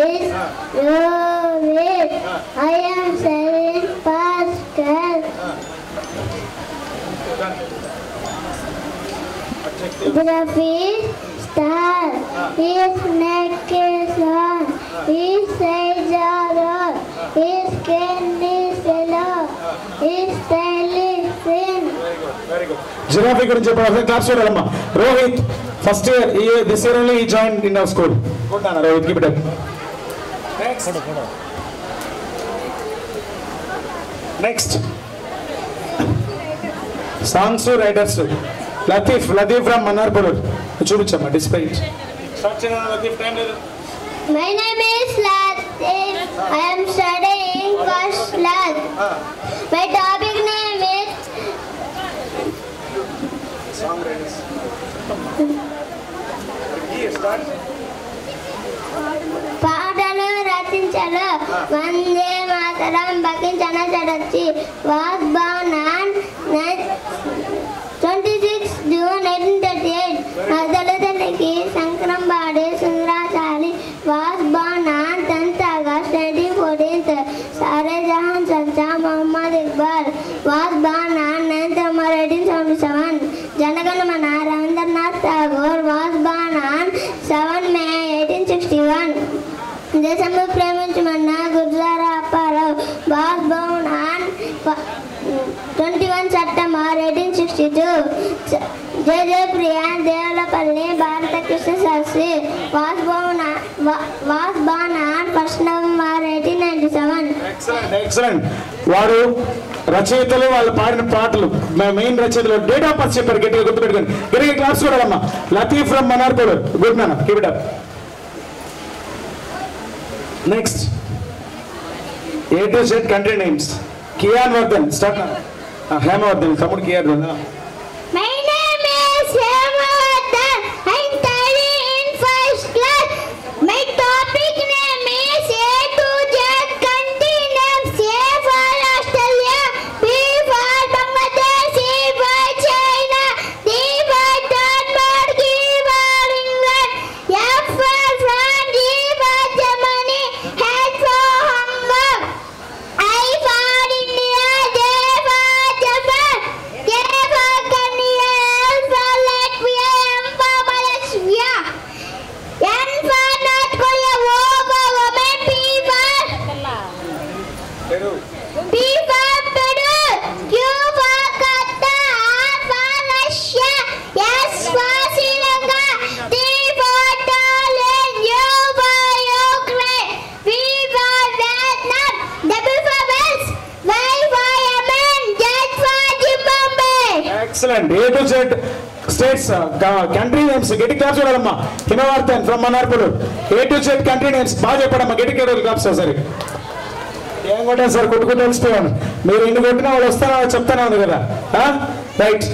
is Rohit. I am 7 Pascal. Rafi star. His neck is long. His sides are long. His skin is yellow. His tail is thin. Very good. Giraffe gurinchi cheppalama. Claps chudalama. Rohit, first year. This year only he joined in our school. Good nana Rohit, keep it up. Next. Songs writers. Latif from Manarpur. Chubichama, display it. Start channel Latif, time level. My name is Latif. I am studying first class. My topic name is Songwriters. Start. పాటలు రచించలు వందే మాతరం బకించన చడచ్చి was born on 26 June 1938. మదలతనికి Sankarambadi Sundarachari was born on 10th August 1914. Saare Jahan సంచా Mohammed Iqbal was born on 9th November 1877. Jana Gana Mana Rabindranath Tagore was born on 7 May 1861. దేశంలో ప్రేమించమన్న Gurajada Apparao was born on 21 September 1862. జయప్రియ దేవులపల్లి భారతకృష్ణ Sastri was born on 1st November 1897. Excellent. వారు రచయితలు వాళ్ళు పాడిన పాటలు మెయిన్ రచయితలు డేట్ ఆఫ్ బర్త్ చెప్పారు. గట్టిగా గుర్తుపెట్టుకోండి. గట్టిగా క్లాప్స్ కూడా అమ్మా. లతీఫ్ ఫ్రమ్ మనార్పూర్. గుడ్ నాన్న, keep it up. Next A to Z country names. Kian Vardhan, start now. Hemavardhan, తమ్ముడు Kian Vardhan. My name is Hemavardhan. I study in first class. My topic name is A to Z country names. A for Australia, B for Bangladesh, C for China, D for Denmark, E for England, F for France, G for Germany, H for Hong Kong, I for India, J for Japan, K for Kenya, L for Latvia, M for Malaysia, N for North Korea, O for women, P for Peru, Q for Qatar, R for Russia, S for Sri Lanka, T for Thailand, U for Ukraine, V for Vietnam, W for Wales, Y for Yemen, Z for Zimbabwe. Excellent. A to Z states country names. గట్టి claps చూడాలమ్మా. Himavardhan from Manarpur. A to Z country names బాగా చెప్పడమ్మా. గట్టి claps ఒకసారి. ఏం కొట్టాను sir, కొట్టుకుంటూ తెలిసిపోయాను. మీరు ఎన్ని కొట్టినా వాళ్ళు వస్తానో చెప్తానే ఉంది కదా. రైట్.